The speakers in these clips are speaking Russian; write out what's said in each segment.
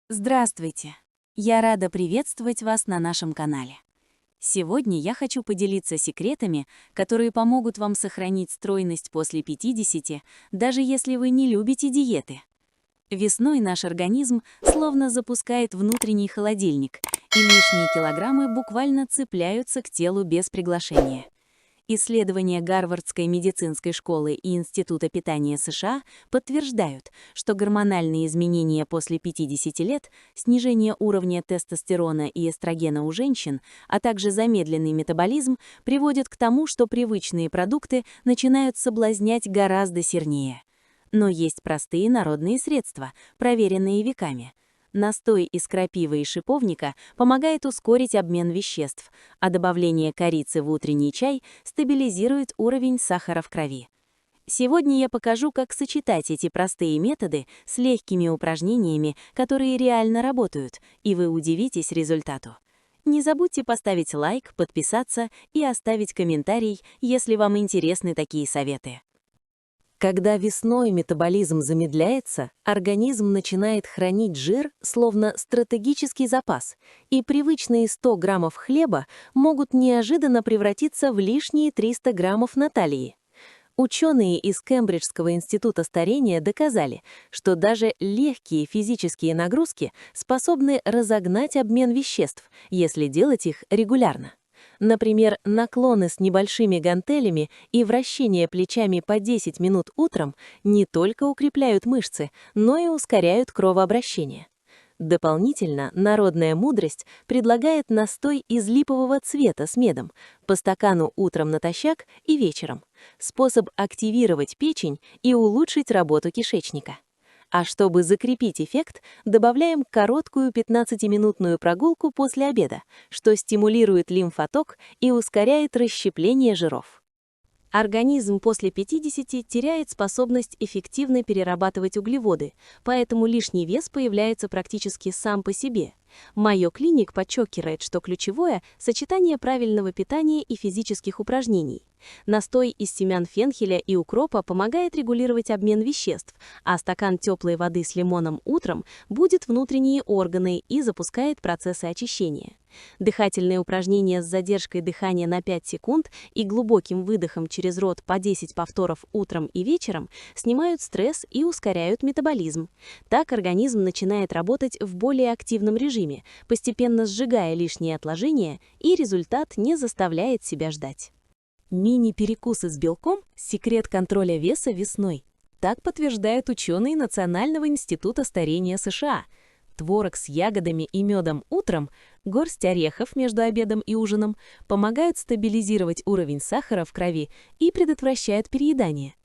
Здравствуйте! Я рада приветствовать вас на нашем канале. Сегодня я хочу поделиться секретами, которые помогут вам сохранить стройность после 50, даже если вы не любите диеты. Весной наш организм словно запускает внутренний холодильник, и лишние килограммы буквально цепляются к телу без приглашения. Исследования Гарвардской медицинской школы и Института питания США подтверждают, что гормональные изменения после 50 лет, снижение уровня тестостерона и эстрогена у женщин, а также замедленный метаболизм приводят к тому, что привычные продукты начинают соблазнять гораздо сильнее. Но есть простые народные средства, проверенные веками. Настой из крапивы и шиповника помогает ускорить обмен веществ, а добавление корицы в утренний чай стабилизирует уровень сахара в крови. Сегодня я покажу, как сочетать эти простые методы с легкими упражнениями, которые реально работают, и вы удивитесь результату. Не забудьте поставить лайк, подписаться и оставить комментарий, если вам интересны такие советы. Когда весной метаболизм замедляется, организм начинает хранить жир, словно стратегический запас, и привычные 100 граммов хлеба могут неожиданно превратиться в лишние 300 граммов на талии. Ученые из Кембриджского института старения доказали, что даже легкие физические нагрузки способны разогнать обмен веществ, если делать их регулярно. Например, наклоны с небольшими гантелями и вращение плечами по 10 минут утром не только укрепляют мышцы, но и ускоряют кровообращение. Дополнительно народная мудрость предлагает настой из липового цвета с медом, по стакану утром натощак и вечером. Способ активировать печень и улучшить работу кишечника. А чтобы закрепить эффект, добавляем короткую 15-минутную прогулку после обеда, что стимулирует лимфоток и ускоряет расщепление жиров. Организм после 50 теряет способность эффективно перерабатывать углеводы, поэтому лишний вес появляется практически сам по себе. Майо Клиник подчеркивает, что ключевое – сочетание правильного питания и физических упражнений. Настой из семян фенхеля и укропа помогает регулировать обмен веществ, а стакан теплой воды с лимоном утром будит внутренние органы и запускает процессы очищения. Дыхательные упражнения с задержкой дыхания на 5 секунд и глубоким выдохом через рот по 10 повторов утром и вечером снимают стресс и ускоряют метаболизм. Так организм начинает работать в более активном режиме, постепенно сжигая лишние отложения, и результат не заставляет себя ждать. Мини-перекусы с белком – секрет контроля веса весной. Так подтверждают ученые Национального института старения США. Творог с ягодами и медом утром, горсть орехов между обедом и ужином помогают стабилизировать уровень сахара в крови и предотвращают переедание.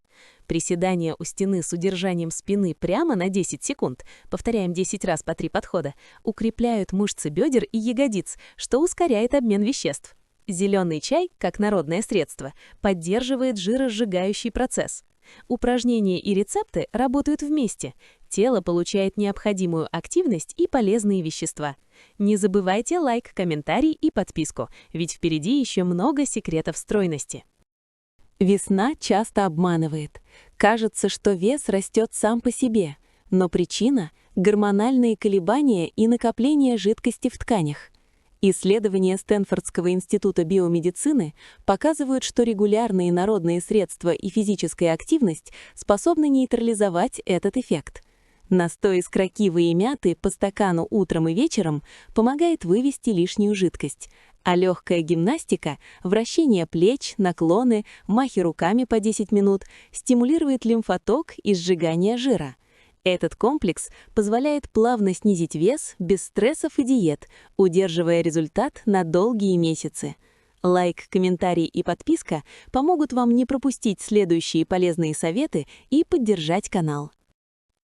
Приседания у стены с удержанием спины прямо на 10 секунд, повторяем 10 раз по 3 подхода, укрепляют мышцы бедер и ягодиц, что ускоряет обмен веществ. Зеленый чай, как народное средство, поддерживает жиросжигающий процесс. Упражнения и рецепты работают вместе. Тело получает необходимую активность и полезные вещества. Не забывайте лайк, комментарий и подписку, ведь впереди еще много секретов стройности. Весна часто обманывает. Кажется, что вес растет сам по себе, но причина – гормональные колебания и накопление жидкости в тканях. Исследования Стэнфордского института биомедицины показывают, что регулярные народные средства и физическая активность способны нейтрализовать этот эффект. Настой из кракивы и мяты по стакану утром и вечером помогает вывести лишнюю жидкость, а легкая гимнастика, вращение плеч, наклоны, махи руками по 10 минут стимулирует лимфоток и сжигание жира. Этот комплекс позволяет плавно снизить вес без стрессов и диет, удерживая результат на долгие месяцы. Лайк, комментарий и подписка помогут вам не пропустить следующие полезные советы и поддержать канал.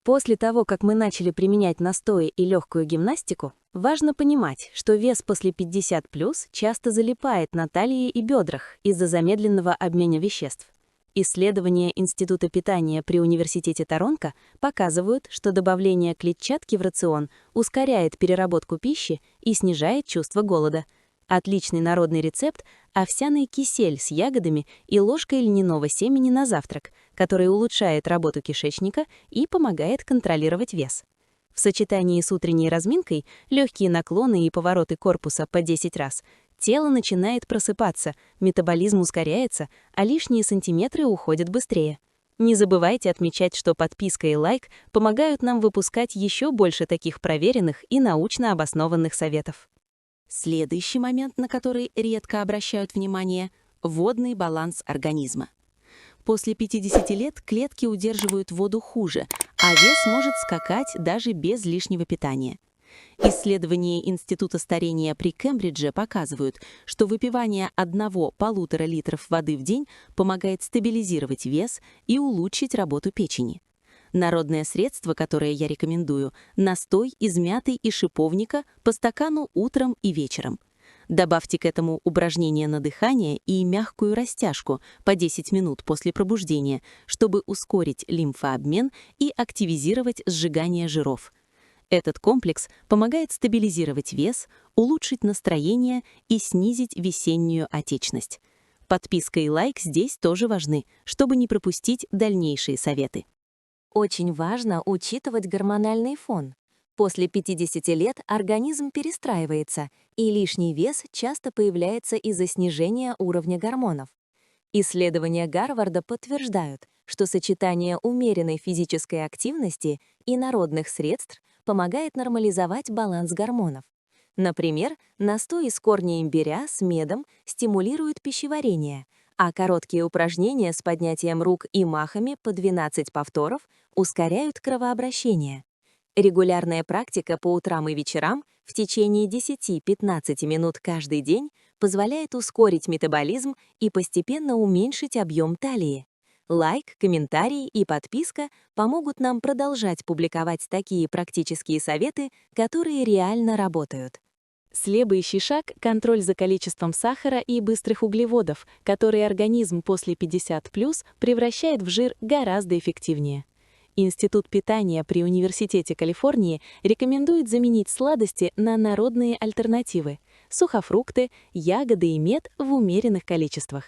После того, как мы начали применять настои и легкую гимнастику, важно понимать, что вес после 50+ часто залипает на талии и бедрах из-за замедленного обмена веществ. Исследования Института питания при Университете Торонто показывают, что добавление клетчатки в рацион ускоряет переработку пищи и снижает чувство голода. Отличный народный рецепт – овсяный кисель с ягодами и ложкой льняного семени на завтрак, который улучшает работу кишечника и помогает контролировать вес. В сочетании с утренней разминкой, легкие наклоны и повороты корпуса по 10 раз, тело начинает просыпаться, метаболизм ускоряется, а лишние сантиметры уходят быстрее. Не забывайте отмечать, что подписка и лайк помогают нам выпускать еще больше таких проверенных и научно обоснованных советов. Следующий момент, на который редко обращают внимание – водный баланс организма. После 50 лет клетки удерживают воду хуже, а вес может скакать даже без лишнего питания. Исследования Института старения при Кембридже показывают, что выпивание 1–1,5 литров воды в день помогает стабилизировать вес и улучшить работу печени. Народное средство, которое я рекомендую – настой из мяты и шиповника по стакану утром и вечером. Добавьте к этому упражнения на дыхание и мягкую растяжку по 10 минут после пробуждения, чтобы ускорить лимфообмен и активизировать сжигание жиров. Этот комплекс помогает стабилизировать вес, улучшить настроение и снизить весеннюю отечность. Подписка и лайк здесь тоже важны, чтобы не пропустить дальнейшие советы. Очень важно учитывать гормональный фон. После 50 лет организм перестраивается, и лишний вес часто появляется из-за снижения уровня гормонов. Исследования Гарварда подтверждают, что сочетание умеренной физической активности и народных средств помогает нормализовать баланс гормонов. Например, настой из корня имбиря с медом стимулирует пищеварение, а короткие упражнения с поднятием рук и махами по 12 повторов ускоряют кровообращение. Регулярная практика по утрам и вечерам в течение 10–15 минут каждый день позволяет ускорить метаболизм и постепенно уменьшить объем талии. Лайк, комментарий и подписка помогут нам продолжать публиковать такие практические советы, которые реально работают. Следующий шаг – контроль за количеством сахара и быстрых углеводов, которые организм после 50+ превращает в жир гораздо эффективнее. Институт питания при Университете Калифорнии рекомендует заменить сладости на народные альтернативы – сухофрукты, ягоды и мед в умеренных количествах.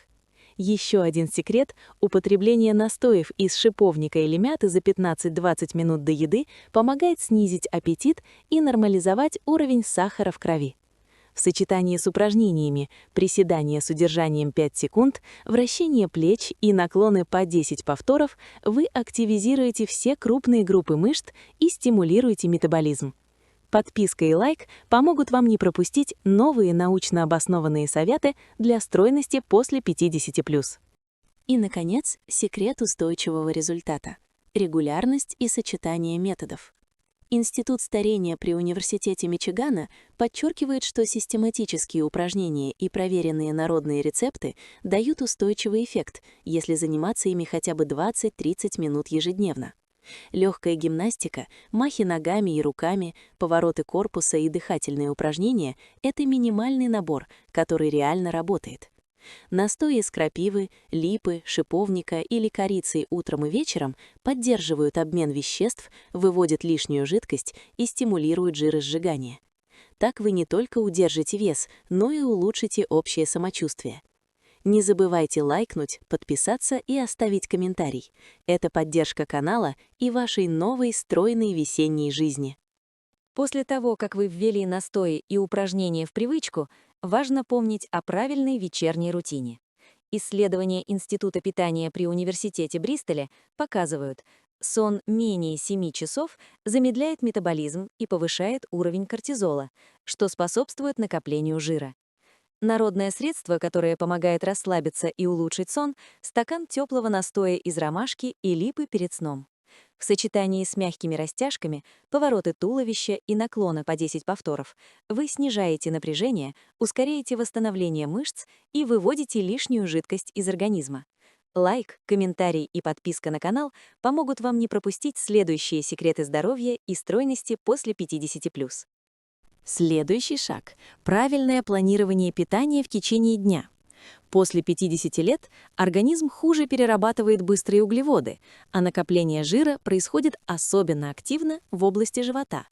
Еще один секрет – употребление настоев из шиповника или мяты за 15–20 минут до еды помогает снизить аппетит и нормализовать уровень сахара в крови. В сочетании с упражнениями приседания с удержанием 5 секунд, вращение плеч и наклоны по 10 повторов вы активизируете все крупные группы мышц и стимулируете метаболизм. Подписка и лайк помогут вам не пропустить новые научно обоснованные советы для стройности после 50+. И, наконец, секрет устойчивого результата – регулярность и сочетание методов. Институт старения при Университете Мичигана подчеркивает, что систематические упражнения и проверенные народные рецепты дают устойчивый эффект, если заниматься ими хотя бы 20–30 минут ежедневно. Легкая гимнастика, махи ногами и руками, повороты корпуса и дыхательные упражнения – это минимальный набор, который реально работает. Настои из крапивы, липы, шиповника или корицы утром и вечером поддерживают обмен веществ, выводят лишнюю жидкость и стимулируют жиросжигание. Так вы не только удержите вес, но и улучшите общее самочувствие. Не забывайте лайкнуть, подписаться и оставить комментарий. Это поддержка канала и вашей новой стройной весенней жизни. После того, как вы ввели настои и упражнения в привычку, важно помнить о правильной вечерней рутине. Исследования Института питания при Университете Бристоля показывают, сон менее 7 часов замедляет метаболизм и повышает уровень кортизола, что способствует накоплению жира. Народное средство, которое помогает расслабиться и улучшить сон, стакан теплого настоя из ромашки и липы перед сном. В сочетании с мягкими растяжками, повороты туловища и наклоны по 10 повторов вы снижаете напряжение, ускоряете восстановление мышц и выводите лишнюю жидкость из организма. Лайк, комментарий и подписка на канал помогут вам не пропустить следующие секреты здоровья и стройности после 50+. Следующий шаг – правильное планирование питания в течение дня. После 50 лет организм хуже перерабатывает быстрые углеводы, а накопление жира происходит особенно активно в области живота.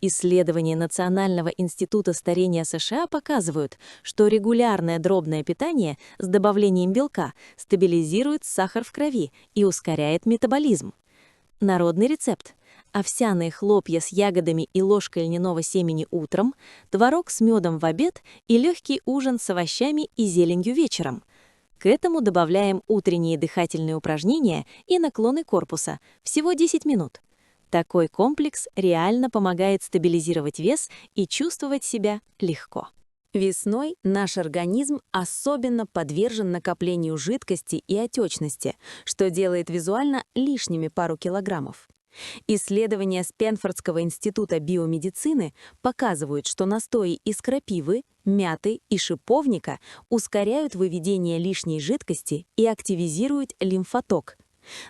Исследования Национального института старения США показывают, что регулярное дробное питание с добавлением белка стабилизирует сахар в крови и ускоряет метаболизм. Народный рецепт. овсяные хлопья с ягодами и ложкой льняного семени утром, творог с медом в обед и легкий ужин с овощами и зеленью вечером. К этому добавляем утренние дыхательные упражнения и наклоны корпуса, всего 10 минут. Такой комплекс реально помогает стабилизировать вес и чувствовать себя легко. Весной наш организм особенно подвержен накоплению жидкости и отечности, что делает визуально лишними пару килограммов. Исследования Спенфордского института биомедицины показывают, что настои из крапивы, мяты и шиповника ускоряют выведение лишней жидкости и активизируют лимфоток.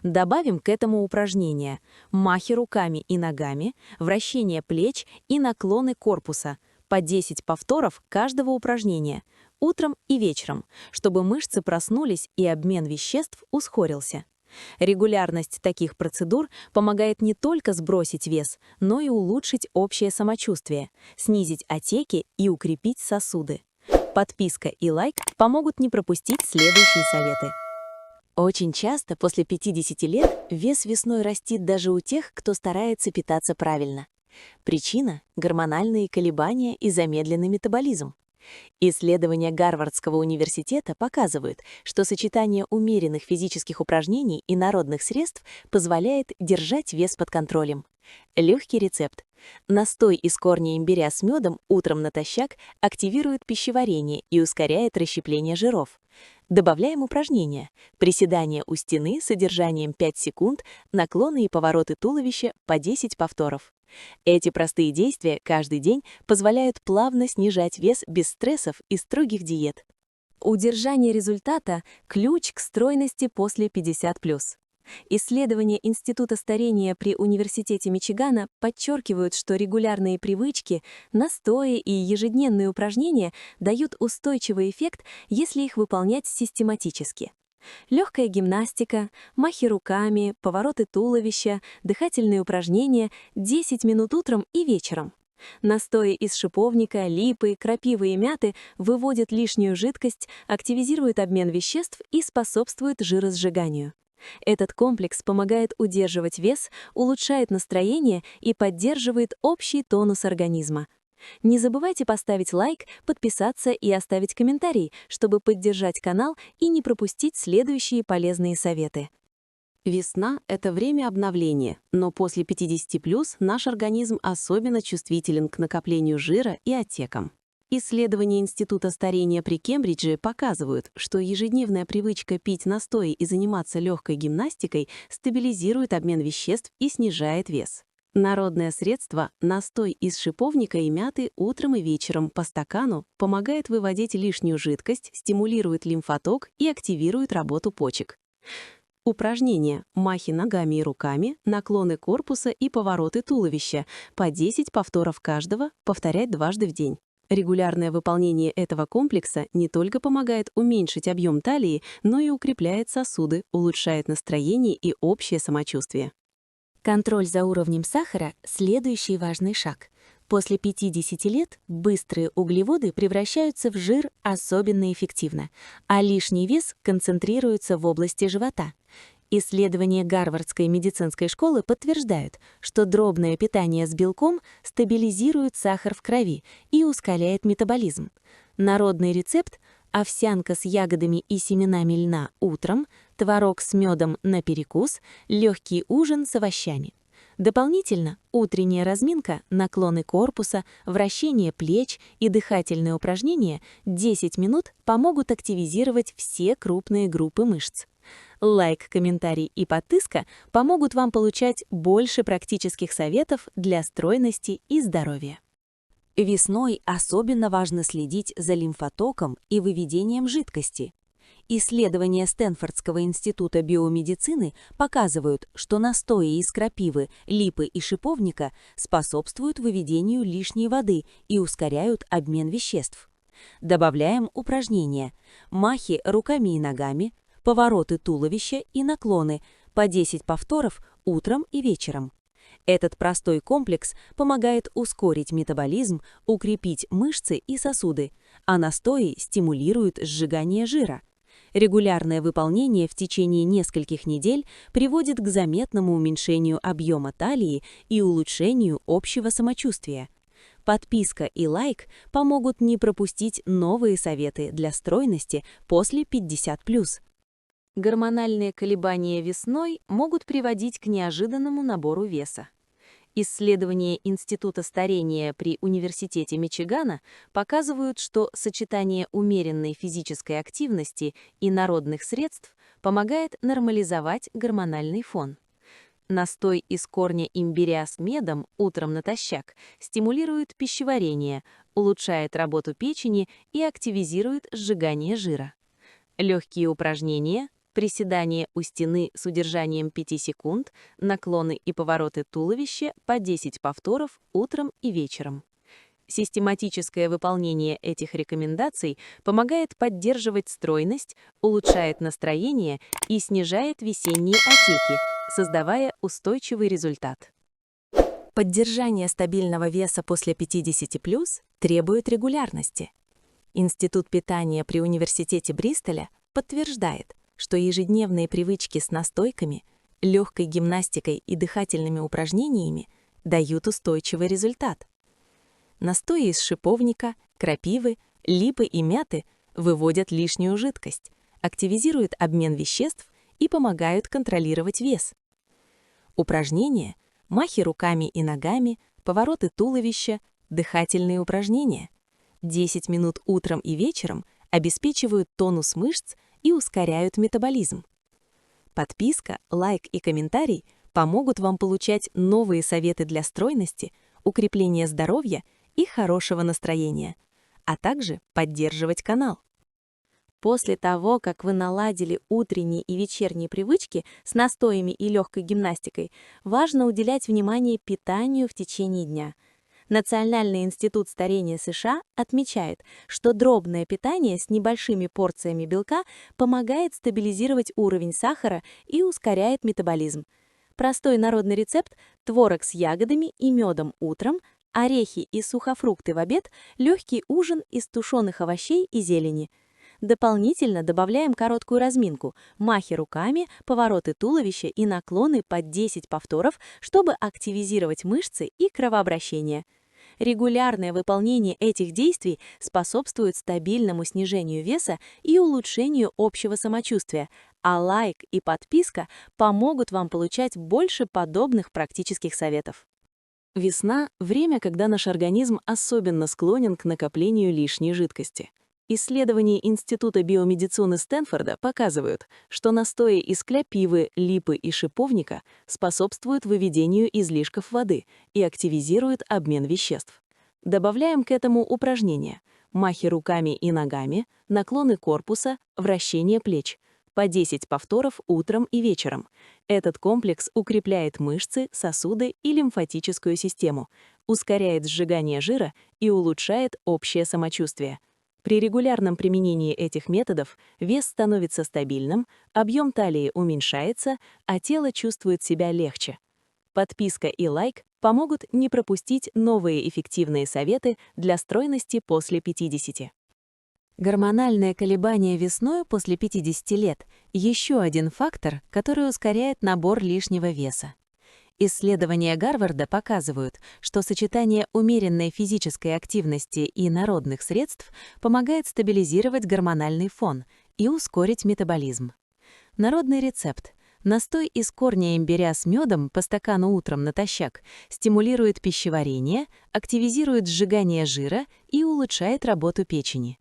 Добавим к этому упражнения: махи руками и ногами, вращение плеч и наклоны корпуса, по 10 повторов каждого упражнения, утром и вечером, чтобы мышцы проснулись и обмен веществ ускорился. Регулярность таких процедур помогает не только сбросить вес, но и улучшить общее самочувствие, снизить отеки и укрепить сосуды. Подписка и лайк помогут не пропустить следующие советы. Очень часто после 50 лет вес весной растет даже у тех, кто старается питаться правильно. Причина – гормональные колебания и замедленный метаболизм. Исследования Гарвардского университета показывают, что сочетание умеренных физических упражнений и народных средств позволяет держать вес под контролем. Легкий рецепт. Настой из корня имбиря с медом утром натощак активирует пищеварение и ускоряет расщепление жиров. Добавляем упражнения: приседания у стены с содержанием 5 секунд, наклоны и повороты туловища по 10 повторов. Эти простые действия каждый день позволяют плавно снижать вес без стрессов и строгих диет. Удержание результата – ключ к стройности после 50+. Исследования Института старения при Университете Мичигана подчеркивают, что регулярные привычки, настои и ежедневные упражнения дают устойчивый эффект, если их выполнять систематически. Легкая гимнастика, махи руками, повороты туловища, дыхательные упражнения 10 минут утром и вечером. Настои из шиповника, липы, крапивы и мяты выводят лишнюю жидкость, активизируют обмен веществ и способствуют жиросжиганию. Этот комплекс помогает удерживать вес, улучшает настроение и поддерживает общий тонус организма. Не забывайте поставить лайк, подписаться и оставить комментарий, чтобы поддержать канал и не пропустить следующие полезные советы. Весна – это время обновления, но после 50+ наш организм особенно чувствителен к накоплению жира и отекам. Исследования Института старения при Кембридже показывают, что ежедневная привычка пить настои и заниматься легкой гимнастикой стабилизирует обмен веществ и снижает вес. Народное средство настой из шиповника и мяты утром и вечером по стакану помогает выводить лишнюю жидкость, стимулирует лимфоток и активирует работу почек. Упражнения: махи ногами и руками, наклоны корпуса и повороты туловища, по 10 повторов каждого, повторять дважды в день. Регулярное выполнение этого комплекса не только помогает уменьшить объем талии, но и укрепляет сосуды, улучшает настроение и общее самочувствие. Контроль за уровнем сахара – следующий важный шаг. После 50 лет быстрые углеводы превращаются в жир особенно эффективно, а лишний вес концентрируется в области живота. Исследования Гарвардской медицинской школы подтверждают, что дробное питание с белком стабилизирует сахар в крови и ускоряет метаболизм. Народный рецепт – овсянка с ягодами и семенами льна утром, творог с медом на перекус, легкий ужин с овощами. Дополнительно утренняя разминка, наклоны корпуса, вращение плеч и дыхательные упражнения 10 минут помогут активизировать все крупные группы мышц. Лайк, комментарий и подписка помогут вам получать больше практических советов для стройности и здоровья. Весной особенно важно следить за лимфотоком и выведением жидкости. Исследования Стэнфордского института биомедицины показывают, что настои из крапивы, липы и шиповника способствуют выведению лишней воды и ускоряют обмен веществ. Добавляем упражнения: махи руками и ногами, повороты туловища и наклоны, по 10 повторов утром и вечером. Этот простой комплекс помогает ускорить метаболизм, укрепить мышцы и сосуды, а настои стимулируют сжигание жира. Регулярное выполнение в течение нескольких недель приводит к заметному уменьшению объема талии и улучшению общего самочувствия. Подписка и лайк помогут не пропустить новые советы для стройности после 50+. Гормональные колебания весной могут приводить к неожиданному набору веса. Исследования Института старения при Университете Мичигана показывают, что сочетание умеренной физической активности и народных средств помогает нормализовать гормональный фон. Настой из корня имбиря с медом утром натощак стимулирует пищеварение, улучшает работу печени и активизирует сжигание жира. Легкие упражнения, приседания у стены с удержанием 5 секунд, наклоны и повороты туловища по 10 повторов утром и вечером. Систематическое выполнение этих рекомендаций помогает поддерживать стройность, улучшает настроение и снижает весенние отеки, создавая устойчивый результат. Поддержание стабильного веса после 50+ требует регулярности. Институт питания при Университете Бристоля подтверждает, что ежедневные привычки с настойками, легкой гимнастикой и дыхательными упражнениями дают устойчивый результат. Настои из шиповника, крапивы, липы и мяты выводят лишнюю жидкость, активизируют обмен веществ и помогают контролировать вес. Упражнения, махи руками и ногами, повороты туловища, дыхательные упражнения 10 минут утром и вечером обеспечивают тонус мышц и ускоряют метаболизм. Подписка, лайк и комментарий помогут вам получать новые советы для стройности, укрепления здоровья и хорошего настроения, а также поддерживать канал. После того, как вы наладили утренние и вечерние привычки с настоями и легкой гимнастикой, важно уделять внимание питанию в течение дня. Национальный институт старения США отмечает, что дробное питание с небольшими порциями белка помогает стабилизировать уровень сахара и ускоряет метаболизм. Простой народный рецепт – творог с ягодами и медом утром, орехи и сухофрукты в обед, легкий ужин из тушеных овощей и зелени. Дополнительно добавляем короткую разминку, махи руками, повороты туловища и наклоны по 10 повторов, чтобы активизировать мышцы и кровообращение. Регулярное выполнение этих действий способствует стабильному снижению веса и улучшению общего самочувствия, а лайк и подписка помогут вам получать больше подобных практических советов. Весна – время, когда наш организм особенно склонен к накоплению лишней жидкости. Исследования Института биомедицины Стэнфорда показывают, что настои из крапивы, липы и шиповника способствуют выведению излишков воды и активизируют обмен веществ. Добавляем к этому упражнения: махи руками и ногами, наклоны корпуса, вращение плеч, по 10 повторов утром и вечером. Этот комплекс укрепляет мышцы, сосуды и лимфатическую систему, ускоряет сжигание жира и улучшает общее самочувствие. При регулярном применении этих методов вес становится стабильным, объем талии уменьшается, а тело чувствует себя легче. Подписка и лайк помогут не пропустить новые эффективные советы для стройности после 50. Гормональное колебание весной после 50 лет – еще один фактор, который ускоряет набор лишнего веса. Исследования Гарварда показывают, что сочетание умеренной физической активности и народных средств помогает стабилизировать гормональный фон и ускорить метаболизм. Народный рецепт. Настой из корня имбиря с медом по стакану утром натощак стимулирует пищеварение, активизирует сжигание жира и улучшает работу печени.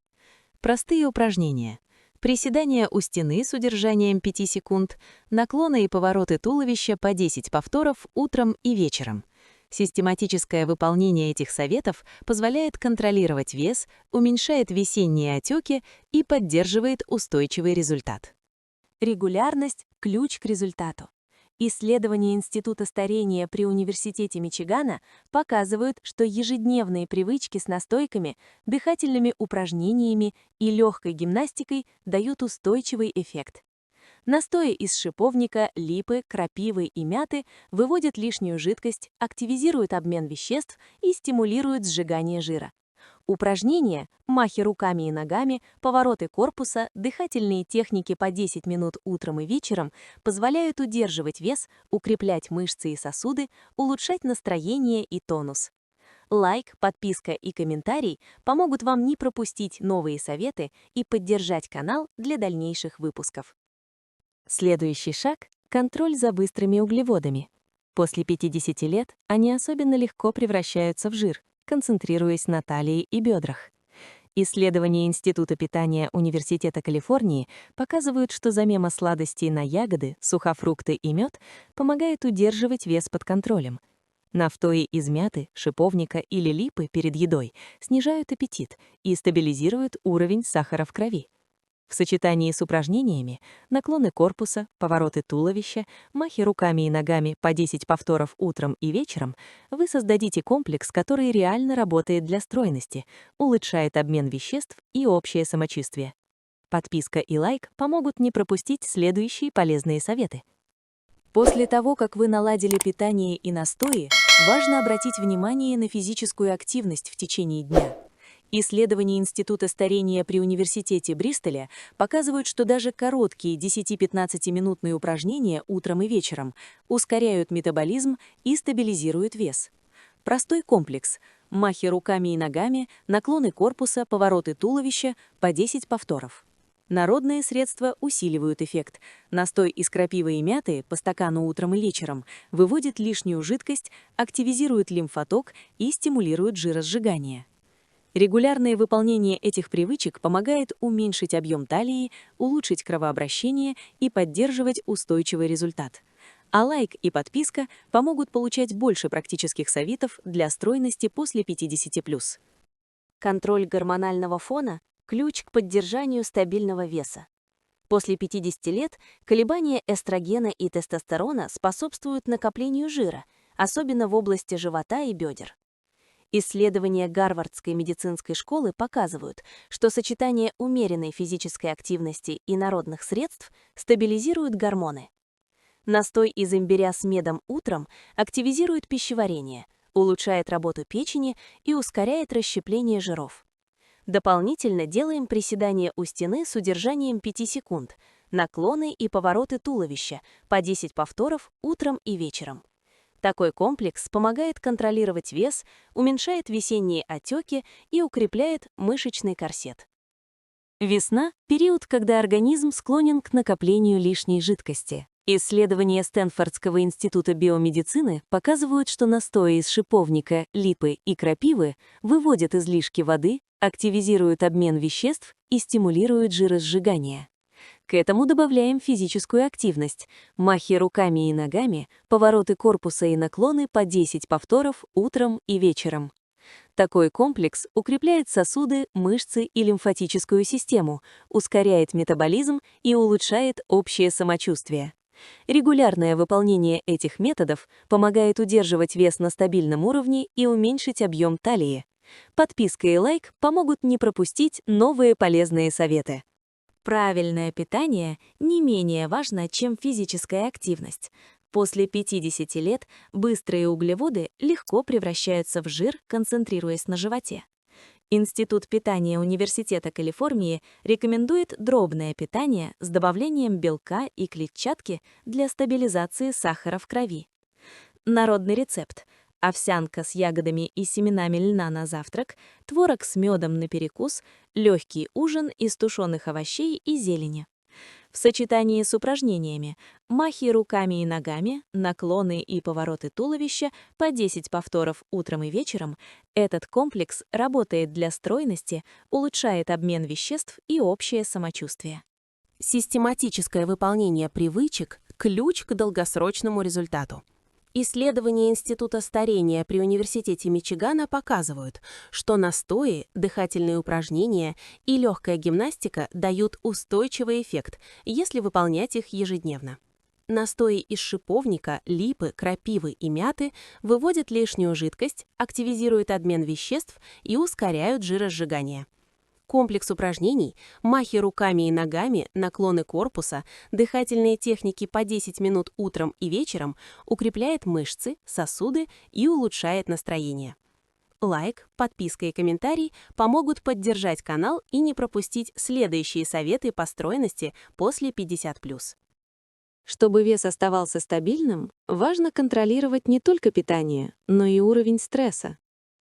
Простые упражнения. Приседания у стены с удержанием 5 секунд, наклоны и повороты туловища по 10 повторов утром и вечером. Систематическое выполнение этих советов позволяет контролировать вес, уменьшает весенние отеки и поддерживает устойчивый результат. Регулярность – ключ к результату. Исследования Института старения при Университете Мичигана показывают, что ежедневные привычки с настойками, дыхательными упражнениями и легкой гимнастикой дают устойчивый эффект. Настои из шиповника, липы, крапивы и мяты выводят лишнюю жидкость, активизируют обмен веществ и стимулируют сжигание жира. Упражнения, махи руками и ногами, повороты корпуса, дыхательные техники по 10 минут утром и вечером позволяют удерживать вес, укреплять мышцы и сосуды, улучшать настроение и тонус. Лайк, подписка и комментарий помогут вам не пропустить новые советы и поддержать канал для дальнейших выпусков. Следующий шаг – контроль за быстрыми углеводами. После 50 лет они особенно легко превращаются в жир, концентрируясь на талии и бедрах. Исследования Института питания Университета Калифорнии показывают, что замена сладостей на ягоды, сухофрукты и мед помогает удерживать вес под контролем. Нафтои из мяты, шиповника или липы перед едой снижают аппетит и стабилизируют уровень сахара в крови. В сочетании с упражнениями наклоны корпуса, повороты туловища, махи руками и ногами по 10 повторов утром и вечером вы создадите комплекс, который реально работает для стройности, улучшает обмен веществ и общее самочувствие. Подписка и лайк помогут не пропустить следующие полезные советы. После того, как вы наладили питание и настои, важно обратить внимание на физическую активность в течение дня. Исследования Института старения при Университете Бристоля показывают, что даже короткие 10-15-минутные упражнения утром и вечером ускоряют метаболизм и стабилизируют вес. Простой комплекс – махи руками и ногами, наклоны корпуса, повороты туловища по 10 повторов. Народные средства усиливают эффект. Настой из крапивы и мяты по стакану утром и вечером выводит лишнюю жидкость, активизирует лимфоток и стимулирует жиросжигание. Регулярное выполнение этих привычек помогает уменьшить объем талии, улучшить кровообращение и поддерживать устойчивый результат. А лайк и подписка помогут получать больше практических советов для стройности после 50+. Контроль гормонального фона – ключ к поддержанию стабильного веса. После 50 лет колебания эстрогена и тестостерона способствуют накоплению жира, особенно в области живота и бедер. Исследования Гарвардской медицинской школы показывают, что сочетание умеренной физической активности и народных средств стабилизирует гормоны. Настой из имбиря с медом утром активизирует пищеварение, улучшает работу печени и ускоряет расщепление жиров. Дополнительно делаем приседания у стены с удержанием 5 секунд, наклоны и повороты туловища по 10 повторов утром и вечером. Такой комплекс помогает контролировать вес, уменьшает весенние отеки и укрепляет мышечный корсет. Весна – период, когда организм склонен к накоплению лишней жидкости. Исследования Стэнфордского института биомедицины показывают, что настои из шиповника, липы и крапивы выводят излишки воды, активизируют обмен веществ и стимулируют жиросжигание. К этому добавляем физическую активность, махи руками и ногами, повороты корпуса и наклоны по 10 повторов утром и вечером. Такой комплекс укрепляет сосуды, мышцы и лимфатическую систему, ускоряет метаболизм и улучшает общее самочувствие. Регулярное выполнение этих методов помогает удерживать вес на стабильном уровне и уменьшить объем талии. Подписка и лайк помогут не пропустить новые полезные советы. Правильное питание не менее важно, чем физическая активность. После 50 лет быстрые углеводы легко превращаются в жир, концентрируясь на животе. Институт питания Университета Калифорнии рекомендует дробное питание с добавлением белка и клетчатки для стабилизации сахара в крови. Народный рецепт: овсянка с ягодами и семенами льна на завтрак, творог с медом на перекус, легкий ужин из тушеных овощей и зелени. В сочетании с упражнениями махи руками и ногами, наклоны и повороты туловища по 10 повторов утром и вечером этот комплекс работает для стройности, улучшает обмен веществ и общее самочувствие. Систематическое выполнение привычек – ключ к долгосрочному результату. Исследования Института старения при Университете Мичигана показывают, что настои, дыхательные упражнения и легкая гимнастика дают устойчивый эффект, если выполнять их ежедневно. Настои из шиповника, липы, крапивы и мяты выводят лишнюю жидкость, активизируют обмен веществ и ускоряют жиросжигание. Комплекс упражнений, махи руками и ногами, наклоны корпуса, дыхательные техники по 10 минут утром и вечером укрепляет мышцы, сосуды и улучшает настроение. Лайк, подписка и комментарий помогут поддержать канал и не пропустить следующие советы по стройности после 50+. Чтобы вес оставался стабильным, важно контролировать не только питание, но и уровень стресса.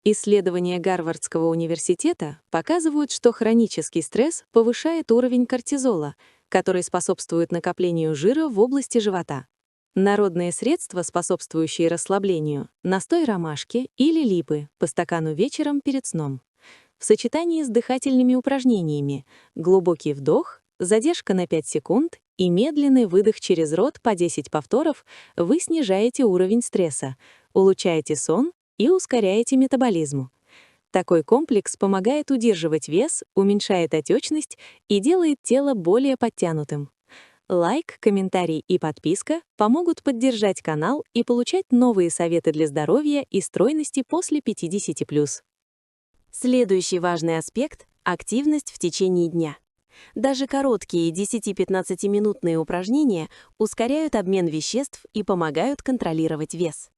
Исследования Гарвардского университета показывают, что хронический стресс повышает уровень кортизола, который способствует накоплению жира в области живота. Народные средства, способствующие расслаблению — настой ромашки или липы по стакану вечером перед сном. В сочетании с дыхательными упражнениями глубокий вдох, задержка на 5 секунд и медленный выдох через рот по 10 повторов вы снижаете уровень стресса, улучшаете сон и ускоряете метаболизм. Такой комплекс помогает удерживать вес, уменьшает отечность и делает тело более подтянутым. Лайк, комментарий и подписка помогут поддержать канал и получать новые советы для здоровья и стройности после 50+. Следующий важный аспект — активность в течение дня. Даже короткие 10-15-минутные упражнения ускоряют обмен веществ и помогают контролировать вес.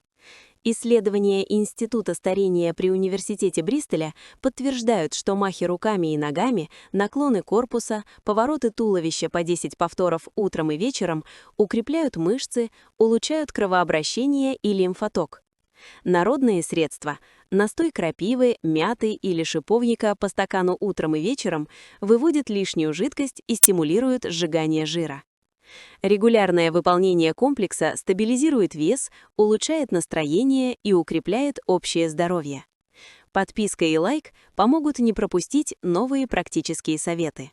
Исследования Института старения при Университете Бристоля подтверждают, что махи руками и ногами, наклоны корпуса, повороты туловища по 10 повторов утром и вечером укрепляют мышцы, улучшают кровообращение и лимфоток. Народные средства – настой крапивы, мяты или шиповника по стакану утром и вечером выводят лишнюю жидкость и стимулируют сжигание жира. Регулярное выполнение комплекса стабилизирует вес, улучшает настроение и укрепляет общее здоровье. Подписка и лайк помогут не пропустить новые практические советы.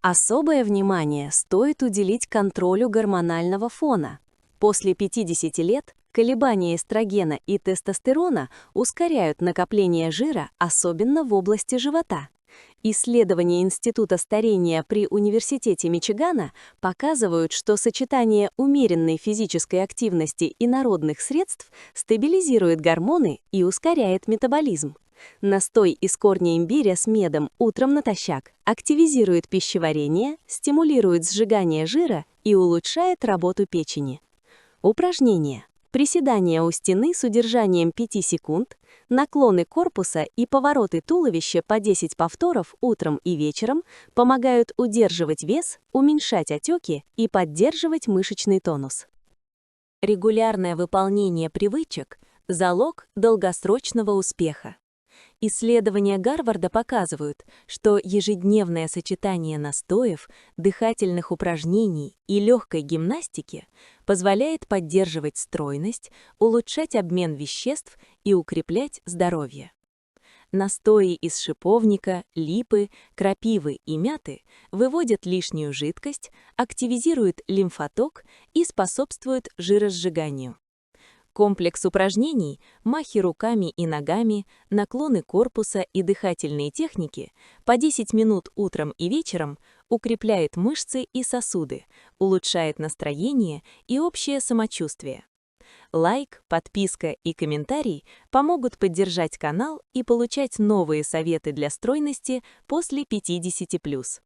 Особое внимание стоит уделить контролю гормонального фона. После 50 лет колебания эстрогена и тестостерона ускоряют накопление жира, особенно в области живота. Исследования Института старения при Университете Мичигана показывают, что сочетание умеренной физической активности и народных средств стабилизирует гормоны и ускоряет метаболизм. Настой из корня имбиря с медом утром натощак активизирует пищеварение, стимулирует сжигание жира и улучшает работу печени. Упражнения. Приседания у стены с удержанием 5 секунд, наклоны корпуса и повороты туловища по 10 повторов утром и вечером помогают удерживать вес, уменьшать отеки и поддерживать мышечный тонус. Регулярное выполнение привычек – залог долгосрочного успеха. Исследования Гарварда показывают, что ежедневное сочетание настоев, дыхательных упражнений и легкой гимнастики позволяет поддерживать стройность, улучшать обмен веществ и укреплять здоровье. Настои из шиповника, липы, крапивы и мяты выводят лишнюю жидкость, активизируют лимфоток и способствуют жиросжиганию. Комплекс упражнений, махи руками и ногами, наклоны корпуса и дыхательные техники по 10 минут утром и вечером укрепляет мышцы и сосуды, улучшает настроение и общее самочувствие. Лайк, подписка и комментарий помогут поддержать канал и получать новые советы для стройности после 50+.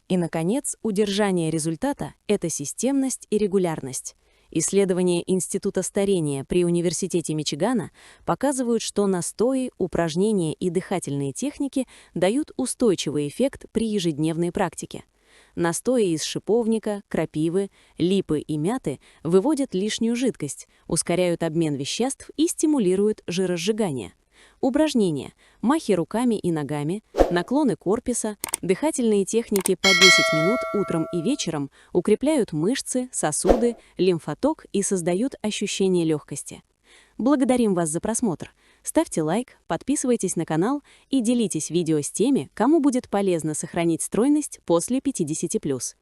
И, наконец, удержание результата – это системность и регулярность. Исследования Института старения при Университете Мичигана показывают, что настои, упражнения и дыхательные техники дают устойчивый эффект при ежедневной практике. Настои из шиповника, крапивы, липы и мяты выводят лишнюю жидкость, ускоряют обмен веществ и стимулируют жиросжигание. Упражнения, махи руками и ногами, наклоны корпуса, дыхательные техники по 10 минут утром и вечером укрепляют мышцы, сосуды, лимфоток и создают ощущение легкости. Благодарим вас за просмотр. Ставьте лайк, подписывайтесь на канал и делитесь видео с теми, кому будет полезно сохранить стройность после 50+.